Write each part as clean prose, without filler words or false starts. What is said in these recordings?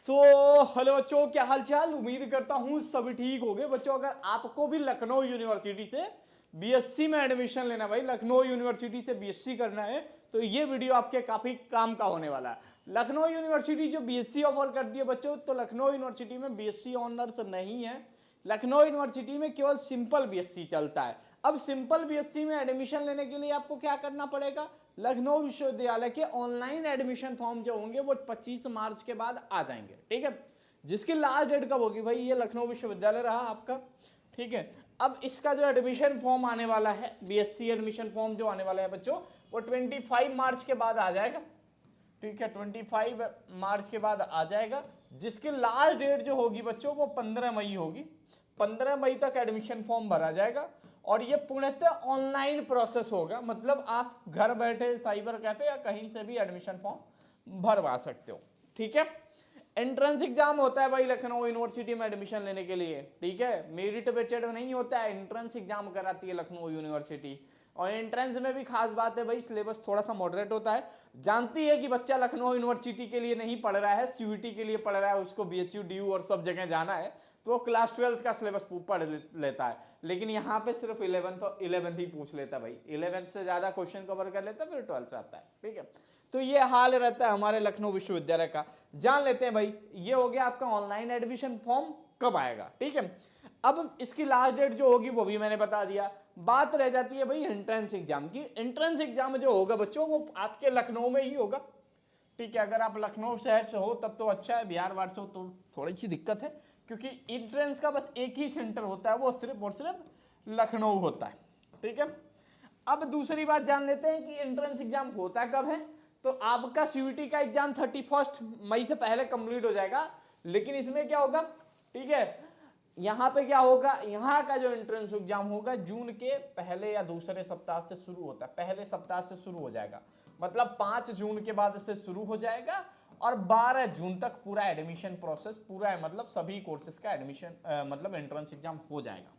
Hello बच्चों, क्या हाल चाल। उम्मीद करता हूं सभी ठीक हो गए। बच्चों, अगर आपको भी लखनऊ यूनिवर्सिटी से बीएससी में एडमिशन लेना, भाई लखनऊ यूनिवर्सिटी से बीएससी करना है, तो ये वीडियो आपके काफी काम का होने वाला है। लखनऊ यूनिवर्सिटी जो बीएससी ऑफर करती है बच्चों, तो लखनऊ यूनिवर्सिटी में बीएससी ऑनर्स नहीं है। लखनऊ यूनिवर्सिटी में केवल सिंपल बीएससी चलता है। अब सिंपल बीएससी में एडमिशन लेने के लिए आपको क्या करना पड़ेगा, लखनऊ विश्वविद्यालय के ऑनलाइन एडमिशन फॉर्म जो होंगे वो 25 मार्च के बाद आ जाएंगे। ठीक है, जिसकी लास्ट डेट कब होगी, भाई ये लखनऊ विश्वविद्यालय रहा आपका। ठीक है, अब इसका जो एडमिशन फॉर्म आने वाला है, बीएससी एडमिशन फॉर्म जो आने वाला है बच्चों, वो 25 मार्च के बाद आ जाएगा। ठीक है, 25 मार्च के बाद आ जाएगा, जिसकी लास्ट डेट जो होगी बच्चों वो 15 मई होगी। 15 मई तक एडमिशन फॉर्म भरा जाएगा और ये पूर्णतः ऑनलाइन प्रोसेस होगा। मतलब आप घर बैठे साइबर कैफे या कहीं से भी एडमिशन फॉर्म भरवा सकते हो। ठीक है, एंट्रेंस एग्जाम होता है भाई लखनऊ यूनिवर्सिटी में एडमिशन लेने के लिए। ठीक है, मेरिट बेस्ड नहीं होता है, एंट्रेंस एग्जाम कराती है लखनऊ यूनिवर्सिटी। और एंट्रेंस में भी खास बात है भाई, सिलेबस थोड़ा सा मॉडरेट होता है। जानती है कि बच्चा लखनऊ यूनिवर्सिटी के लिए नहीं पढ़ रहा है, सीयूईटी के लिए पढ़ रहा है, उसको बीएचयू डीयू और सब जगह जाना है, तो वो क्लास 12 का सिलेबस पढ़ लेता है। लेकिन यहाँ पे सिर्फ 11th ही पूछ लेता है भाई, 11th से ज्यादा क्वेश्चन कवर कर लेता है, फिर 12th से आता है। ठीक है, तो ये हाल रहता है हमारे लखनऊ विश्वविद्यालय का। जान लेते हैं भाई, ये हो गया आपका ऑनलाइन एडमिशन फॉर्म कब आएगा। ठीक है, अब इसकी लास्ट डेट जो होगी वो भी मैंने बता दिया। बात रह जाती है भाई एंट्रेंस एग्जाम की। एंट्रेंस एग्जाम जो होगा बच्चों वो आपके लखनऊ में ही होगा। ठीक है, अगर आप लखनऊ शहर से हो तब तो अच्छा है, बिहार वार से हो तो थोड़ी सी दिक्कत है, क्योंकि एंट्रेंस का बस एक ही सेंटर होता है, वो सिर्फ और सिर्फ लखनऊ होता है। ठीक है, अब दूसरी बात जान लेते हैं कि एंट्रेंस एग्जाम होता कब है। तो आपका सीयूईटी का एग्जाम 31 मई से पहले कंप्लीट हो जाएगा। लेकिन इसमें क्या होगा, ठीक है, यहाँ पे क्या होगा, यहाँ का जो एंट्रेंस एग्जाम होगा जून के पहले या दूसरे सप्ताह से शुरू होता है, पहले सप्ताह से शुरू हो जाएगा। मतलब 5 जून के बाद से शुरू हो जाएगा और 12 जून तक पूरा एडमिशन प्रोसेस पूरा है, मतलब सभी कोर्सेज का एडमिशन मतलब एंट्रेंस एग्जाम हो जाएगा।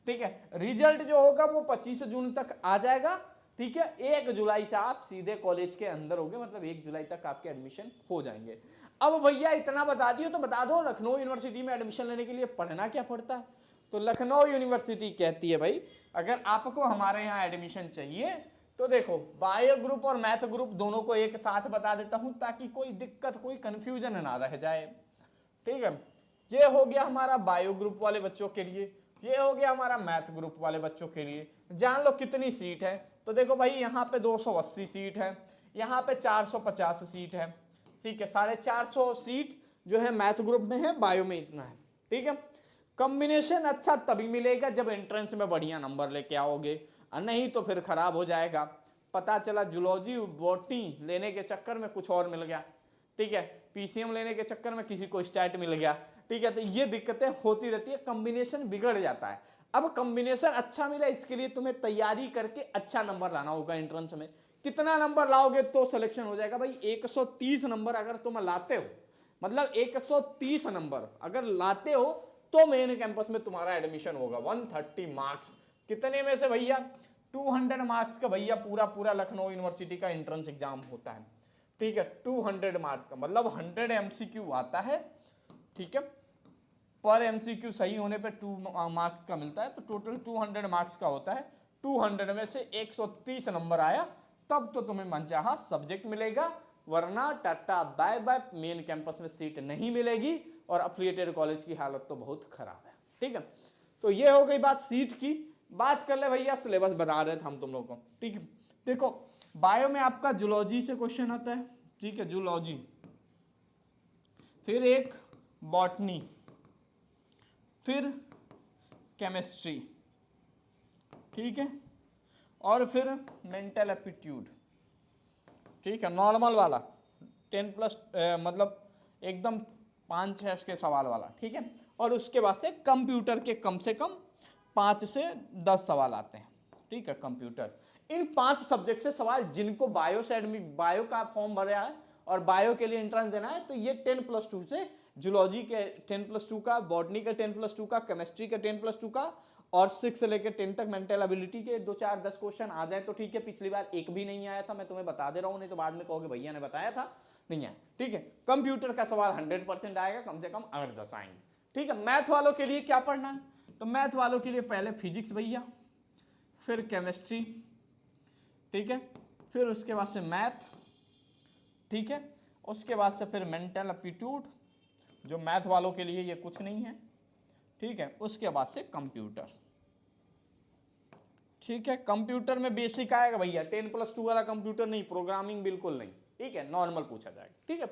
ठीक है, रिजल्ट जो होगा वो 25 जून तक आ जाएगा। ठीक है, 1 जुलाई से आप सीधे कॉलेज के अंदर होंगे, मतलब 1 जुलाई तक आपके एडमिशन हो जाएंगे। अब भैया इतना बता दियो तो बता दो, लखनऊ यूनिवर्सिटी में एडमिशन लेने के लिए पढ़ना क्या पड़ता है। तो लखनऊ यूनिवर्सिटी कहती है भाई, अगर आपको हमारे यहाँ एडमिशन चाहिए तो देखो, बायो ग्रुप और मैथ ग्रुप दोनों को एक साथ बता देता हूं ताकि कोई दिक्कत कोई कंफ्यूजन ना रह जाए। ठीक है, ये हो गया हमारा बायो ग्रुप वाले बच्चों के लिए, ये हो गया हमारा मैथ ग्रुप वाले बच्चों के लिए। जान लो कितनी सीट है, तो देखो भाई यहाँ पे 280 सीट है, यहाँ पे 450 सीट है। ठीक है, 450 सीट जो है मैथ ग्रुप में है, बायो में इतना है। ठीक है, कॉम्बिनेशन अच्छा तभी मिलेगा जब एंट्रेंस में बढ़िया नंबर लेके आओगे, नहीं तो फिर खराब हो जाएगा। पता चला जूलॉजी बॉटनी लेने के चक्कर में कुछ और मिल गया। ठीक है, पीसीएम लेने के चक्कर में किसी को स्टैट मिल गया। ठीक है, तो ये दिक्कतें होती रहती है, कॉम्बिनेशन बिगड़ जाता है। अब कॉम्बिनेशन अच्छा मिला, इसके लिए तुम्हें तैयारी करके अच्छा नंबर लाना होगा एंट्रेंस में। कितना नंबर लाओगे तो सिलेक्शन हो जाएगा भाई, 130 नंबर अगर तुम लाते हो, मतलब 130 नंबर अगर लाते हो तो मेन कैंपस में तुम्हारा एडमिशन होगा। 130 मार्क्स कितने में से भैया, 200 मार्क्स का भैया पूरा पूरा लखनऊ यूनिवर्सिटी का एंट्रेंस एग्जाम होता है। ठीक है, 200 मार्क्स का मतलब 100 एमसीक्यू आता है। ठीक है, पर एमसीक्यू सही होने पे 2 मार्क्स का मिलता है, तो टोटल 200 मार्क्स का होता है। 200 में से 130 नंबर आया तब तो तुम्हें मनचाहा सब्जेक्ट मिलेगा, वरना tata bye bye, main campus में सीट नहीं मिलेगी और अफिलिएटेड कॉलेज की हालत तो बहुत खराब है। ठीक है, तो ये हो गई बात सीट की। बात कर ले भैया, सिलेबस बता रहे थे हम तुम लोगों को। ठीक है, देखो बायो में आपका जूलॉजी से क्वेश्चन आता है। ठीक है, जूलॉजी, फिर एक बॉटनी, फिर केमिस्ट्री, ठीक है, और फिर मेंटल एप्टीट्यूड। ठीक है, नॉर्मल वाला 10+ मतलब एकदम 5-6 के सवाल वाला। ठीक है, और उसके बाद से कंप्यूटर के कम से कम 5 से 10 सवाल आते हैं। ठीक है, कंप्यूटर, इन 5 सब्जेक्ट से सवाल, जिनको बायो से बायो का फॉर्म भरा है और बायो के लिए एंट्रेंस देना है, तो ये 10+2 से जूलॉजी के 10+2 का, बॉटनी के 10+2 का, केमिस्ट्री के 10+2 का, और 6 से लेकर 10 तक मेंटल एबिलिटी के 2 4 10 क्वेश्चन आ जाए तो ठीक है। पिछली बार एक भी नहीं आया था, मैं तुम्हें बता दे रहा हूं, नहीं तो बाद में कहोगे भैया ने बताया था। नहीं है, ठीक है। कंप्यूटर का सवाल 100% आएगा, कम से कम 8-10 आएंगे, ठीक है। मैथ वालों के लिए क्या पढ़ना है, तो मैथ वालों के लिए पहले फिजिक्स भैया, फिर केमिस्ट्री, ठीक है, फिर उसके बाद से मैथ, ठीक है, उसके बाद से फिर मेंटल एप्टीट्यूड, जो मैथ वालों के लिए ये कुछ नहीं है, ठीक है, उसके बाद से कंप्यूटर, ठीक है। कंप्यूटर में बेसिक आएगा भैया, 10+2 वाला कंप्यूटर नहीं, प्रोग्रामिंग बिल्कुल नहीं, ठीक है, नॉर्मल पूछा जाएगा, ठीक है।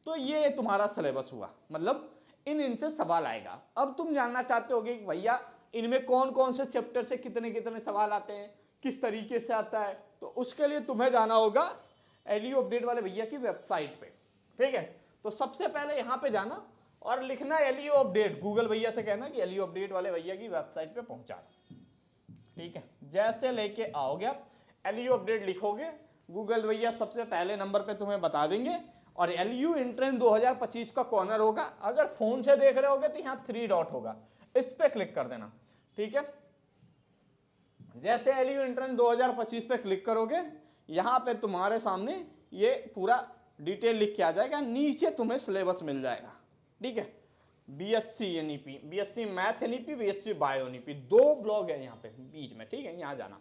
तो ये तुम्हारा सिलेबस हुआ, मतलब इनसे सवाल आएगा। अब तुम जानना चाहते होगे कि भैया इनमें कौन कौन से चैप्टर से कितने कितने सवाल आते हैं, किस तरीके से आता है, तो उसके लिए तुम्हें जाना होगा एलयू अपडेट वाले भैया की वेबसाइट पे, ठीक है। तो सबसे पहले यहाँ पे जाना और लिखना एलयू अपडेट, गूगल भैया से कहना कि एलयू अपडेट वाले भैया की वेबसाइट पे पहुंचा, ठीक है। जैसे लेके आओगे आप एलयू अपडेट लिखोगे, गूगल भैया सबसे पहले नंबर पे तुम्हें बता देंगे, और एलयू एंट्रेंस 2025 का कॉर्नर होगा। अगर फोन से देख रहे होगे तो यहाँ 3 डॉट होगा, इस पे क्लिक कर देना, ठीक है। जैसे एलयू एंट्रेंस 2025 पे क्लिक करोगे, यहाँ पे तुम्हारे सामने ये पूरा डिटेल लिख के आ जाएगा, नीचे तुम्हें सिलेबस मिल जाएगा, ठीक है। BSc NEP, BSc math NEP, BSc bio NEP, 2 blog है यहाँ पे बीच में, ठीक है, यहाँ जाना।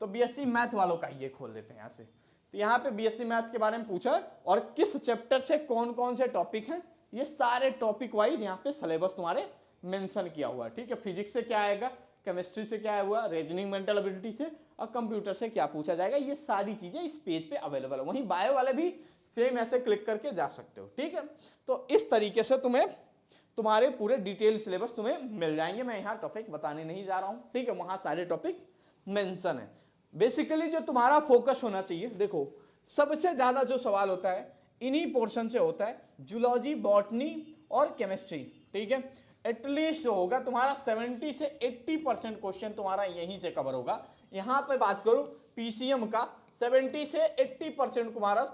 तो बीएससी मैथ वालों का ये खोल देते हैं यहाँ से, तो यहाँ पे बीएससी मैथ के बारे में पूछा और किस चैप्टर से कौन कौन से टॉपिक हैं, ये सारे टॉपिक वाइज यहाँ पे सिलेबस तुम्हारे मेंशन किया हुआ है, ठीक है। फिजिक्स से क्या आएगा, केमिस्ट्री से क्या हुआ, रीजनिंग मेंटल एबिलिटी से, और कंप्यूटर से क्या पूछा जाएगा, ये सारी चीजें इस पेज पे अवेलेबल है। वहीं बायो वाले भी सेम ऐसे क्लिक करके जा सकते हो, ठीक है। तो इस तरीके से तुम्हें तुम्हारे पूरे डिटेल सिलेबस तुम्हें मिल जाएंगे। मैं यहाँ टॉपिक बताने नहीं जा रहा हूँ, ठीक है, वहाँ सारे टॉपिक मेंशन है। बेसिकली जो तुम्हारा फोकस होना चाहिए, देखो सबसे ज्यादा जो सवाल होता है इन्हीं पोर्शन से होता है, जूलॉजी, बॉटनी और केमिस्ट्री, ठीक है। एटलीस्ट जो होगा तुम्हारा 70 से 80% क्वेश्चन तुम्हारा यहीं से कवर होगा। यहाँ पे बात करूँ पीसीएम का, 70 से 80% तुम्हारा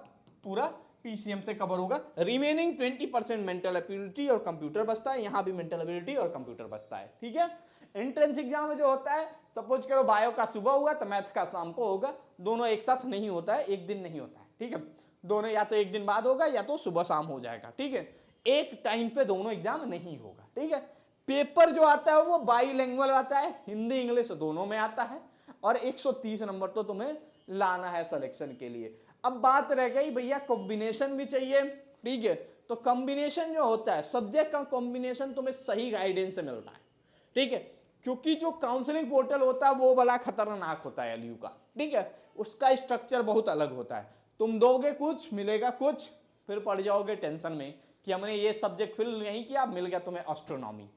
पूरा पीसीएम से कवर होगा। रिमेनिंग 20% मेंटल एबिलिटी और कंप्यूटर बचता है, यहाँ भी मेंटल एबिलिटी और कंप्यूटर बचता है, ठीक है। एंट्रेंस एग्जाम में जो होता है, सपोज करो बायो का सुबह हुआ तो मैथ का शाम को होगा, दोनों एक साथ नहीं होता है, एक दिन नहीं होता है, ठीक है। दोनों या तो एक दिन बाद होगा या तो सुबह शाम हो जाएगा, ठीक है। एक टाइम पे दोनों एग्जाम नहीं होगा, ठीक है। पेपर जो आता है वो बाईलिंगुअल आता है, हिंदी इंग्लिश दोनों में आता है, और 130 नंबर तो तुम्हें लाना है सिलेक्शन के लिए। अब बात रह गई भैया कॉम्बिनेशन भी चाहिए, ठीक है। तो कॉम्बिनेशन जो होता है, सब्जेक्ट का कॉम्बिनेशन तुम्हें सही गाइडेंस से मिलता है, ठीक है, क्योंकि जो काउंसलिंग पोर्टल होता है वो बड़ा खतरनाक होता है एलयू का, ठीक है। उसका स्ट्रक्चर बहुत अलग होता है, तुम दोगे कुछ मिलेगा कुछ, फिर पड़ जाओगे टेंशन में कि हमने ये सब्जेक्ट फिल नहीं किया, मिल गया तुम्हें एस्ट्रोनॉमी,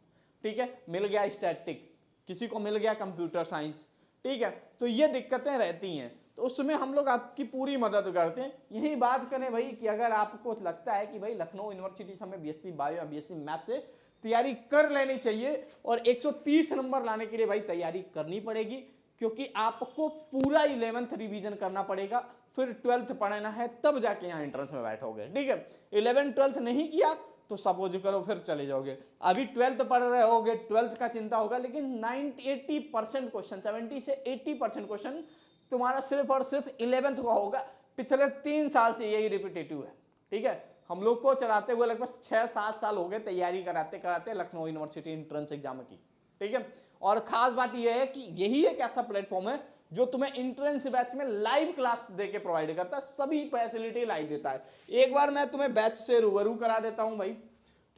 ठीक है, मिल गया स्टैटिक्स, किसी को मिल गया कंप्यूटर साइंस, ठीक है। तो ये दिक्कतें रहती हैं, तो उसमें हम लोग आपकी पूरी मदद करते हैं। यही बात करें भाई कि अगर आपको लगता है कि भाई लखनऊ यूनिवर्सिटी से हमें बीएससी बायो या बीएससी मैथ से तैयारी कर लेनी चाहिए, और 130 नंबर लाने के लिए भाई तैयारी करनी पड़ेगी, क्योंकि आपको पूरा 11th रिवीजन करना पड़ेगा, फिर 12th पढ़ना है, तब जाके यहाँ एंट्रेंस में बैठोगे, ठीक है। 11th 12th नहीं किया तो सपोज करो फिर चले जाओगे। अभी 12th पढ़ रहे होगे, 12th का चिंता होगा, लेकिन 80% क्वेश्चन, 70 से 80% क्वेश्चन तुम्हारा सिर्फ और सिर्फ 11th का होगा। पिछले 3 साल से यही रिपीटेटिव है, ठीक है। हम लोग को चलाते हुए लगभग 6-7 साल हो गए तैयारी कराते कराते लखनऊ यूनिवर्सिटी एंट्रेंस एग्जाम की, ठीक है। और खास बात यह है कि यही एक ऐसा प्लेटफॉर्म है जो तुम्हें एंट्रेंस बैच में लाइव क्लास देके प्रोवाइड करता है, सभी फैसिलिटी लाइव देता है। एक बार मैं तुम्हें बैच से रूबरू करा देता हूं भाई,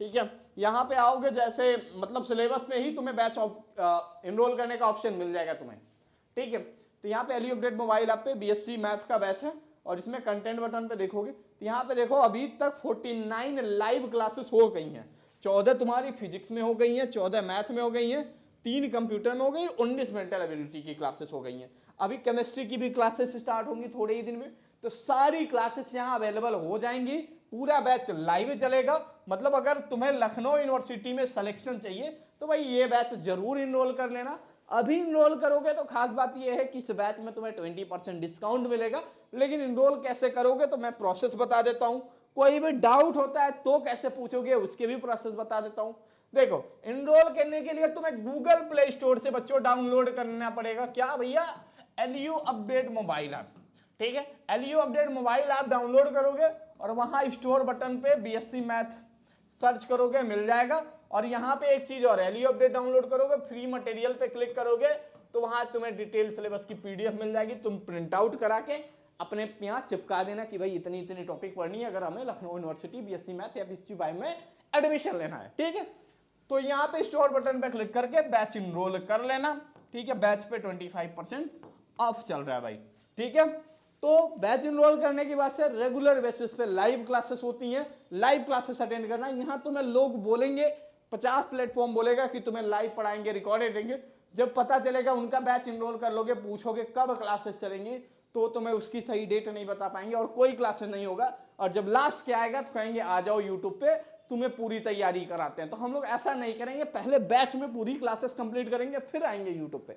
ठीक है। यहाँ पे आओगे, जैसे मतलब सिलेबस में ही तुम्हें बैच एनरोल करने का ऑप्शन मिल जाएगा तुम्हें, ठीक है। तो यहाँ पे एलयू अपडेट मोबाइल ऐप पे बीएससी मैथ का बैच है, और इसमें कंटेंट बटन पे देखोगे तो यहाँ पे देखो अभी तक 49 लाइव क्लासेस हो गई हैं। 14 तुम्हारी फिजिक्स में हो गई हैं, 14 मैथ में हो गई हैं, 3 कंप्यूटर में हो गई, 19 मेंटल एबिलिटी की क्लासेस हो गई हैं। अभी केमिस्ट्री की भी क्लासेस स्टार्ट होंगी थोड़े ही दिन में, तो सारी क्लासेस यहाँ अवेलेबल हो जाएंगी। पूरा बैच लाइव चलेगा, मतलब अगर तुम्हें लखनऊ यूनिवर्सिटी में सिलेक्शन चाहिए तो भाई ये बैच जरूर इनरोल कर लेना। अभी इनरोल करोगे तो खास बात यह है कि इस बैच में तुम्हें 20% डिस्काउंट मिलेगा, लेकिन इनरोल कैसे करोगे तो मैं प्रोसेस बता देता हूं। कोई भी डाउट होता है तो कैसे पूछोगे उसके भी प्रोसेस बता देता हूं। देखो, इनरोल करने के लिए तुम्हें गूगल प्ले स्टोर से बच्चों डाउनलोड करना पड़ेगा, क्या भैया, एलयू अपडेट मोबाइल ऐप, ठीक है। LU update mobile app download करोगे और वहां स्टोर बटन पे बीएससी मैथ सर्च करोगे मिल जाएगा। और यहाँ पे एक चीज और है, लियो अपडेट डाउनलोड करोगे, फ्री मटेरियल पे क्लिक करोगे तो वहां तुम्हें डिटेल सिलेबस की पीडीएफ मिल जाएगी। तुम प्रिंट आउट करा के अपने यहाँ चिपका देना कि भाई इतनी इतनी टॉपिक पढ़नी है अगर हमें लखनऊ यूनिवर्सिटी बीएससी मैथ या बीएससी बायो में एडमिशन लेना है, ठीक है। तो यहाँ पे स्टोर बटन पे क्लिक करके बैच इनरोल कर लेना, ठीक है। बैच पे 25% ऑफ चल रहा है भाई, ठीक है। तो बैच इनरोल करने के बाद से रेगुलर बेसिस पे लाइव क्लासेस होती हैं, लाइव क्लासेस अटेंड करना। यहाँ तुम्हें लोग बोलेंगे, 50 प्लेटफॉर्म बोलेगा कि तुम्हें लाइव पढ़ाएंगे, रिकॉर्डेड देंगे। जब पता चलेगा उनका बैच इनरोल कर लोगे, पूछोगे कब क्लासेस चलेंगी, तो तुम्हें उसकी सही डेट नहीं बता पाएंगे और कोई क्लासेस नहीं होगा। और जब लास्ट के आएगा तो कहेंगे आ जाओ यूट्यूब पे, तुम्हें पूरी तैयारी कराते हैं। तो हम लोग ऐसा नहीं करेंगे, पहले बैच में पूरी क्लासेस कंप्लीट करेंगे फिर आएंगे यूट्यूब पे,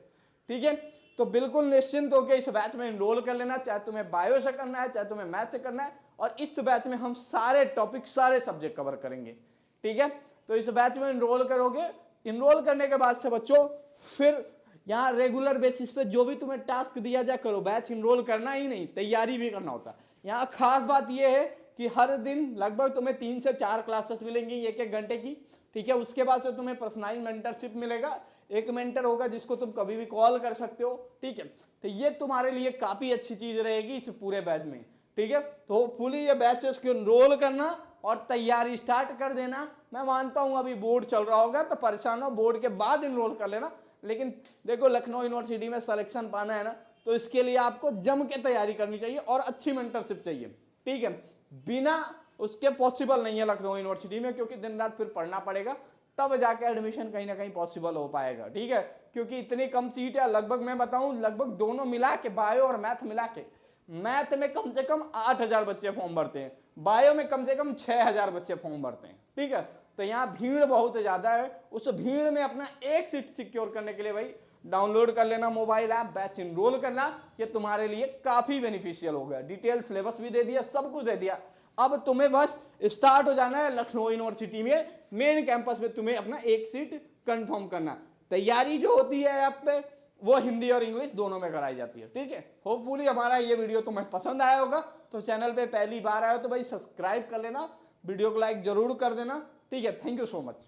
ठीक है। तो बिल्कुल निश्चिंत होकर इस बैच में एनरोल कर लेना, चाहे तुम्हें बायो से करना है चाहे तुम्हें मैथ से करना है। और इस बैच में हम सारे टॉपिक सारे सब्जेक्ट कवर करेंगे, ठीक है। तो इस बैच में एनरोल करोगे, एनरोल करने के बाद से बच्चों फिर यहाँ रेगुलर बेसिस पे जो भी तुम्हें टास्क दिया जाए करो। बैच इनरोल करना ही नहीं, तैयारी भी करना होता है। यहाँ खास बात यह है कि हर दिन लगभग तुम्हें 3 से 4 क्लासेस मिलेंगी 1-1 घंटे की, ठीक है। उसके बाद से तुम्हें पर्सनलाइज मेंटरशिप मिलेगा, एक मेंटर होगा जिसको तुम कभी भी कॉल कर सकते हो, ठीक है। तो ये तुम्हारे लिए काफी अच्छी चीज रहेगी इस पूरे बैच में, ठीक है। तो फुली ये बैचेस को एनरोल करना और तैयारी स्टार्ट कर देना। मैं मानता हूं अभी बोर्ड चल रहा होगा तो परेशान हो, बोर्ड के बाद एनरोल कर लेना। लेकिन देखो लखनऊ यूनिवर्सिटी में सिलेक्शन पाना है ना, तो इसके लिए आपको जम के तैयारी करनी चाहिए और अच्छी मेंटरशिप चाहिए, ठीक है। बिना उसके पॉसिबल नहीं है लखनऊ यूनिवर्सिटी में, क्योंकि दिन रात फिर पढ़ना पड़ेगा, तब जाके एडमिशन कहीं ना कहीं पॉसिबल हो पाएगा, ठीक है। क्योंकि इतनी कम सीट है, लगभग मैं बताऊं लगभग दोनों मिला के, बायो और मैथ मिला के, मैथ में कम से कम 8,000 बच्चे फॉर्म भरते हैं, बायो में कम से कम 6,000 बच्चे फॉर्म भरते हैं, ठीक है। तो यहाँ भीड़ बहुत ज्यादा है, उस भीड़ में अपना एक सीट सिक्योर करने के लिए भाई डाउनलोड कर लेना मोबाइल ऐप, बैच इनरोल करना। ये तुम्हारे लिए काफी बेनिफिशियल होगा। डिटेल सिलेबस भी दे दिया, सब कुछ दे दिया। अब तुम्हें बस स्टार्ट हो जाना है लखनऊ यूनिवर्सिटी में मेन कैंपस में, तुम्हें अपना एक सीट कंफर्म करना। तैयारी जो होती है ऐप पे वो हिंदी और इंग्लिश दोनों में कराई जाती है, ठीक है। होपफुली हमारा ये वीडियो तुम्हें पसंद आया होगा। तो चैनल पे पहली बार आए हो तो भाई सब्सक्राइब कर लेना, वीडियो को लाइक जरूर कर देना, ठीक है। Thank you so much.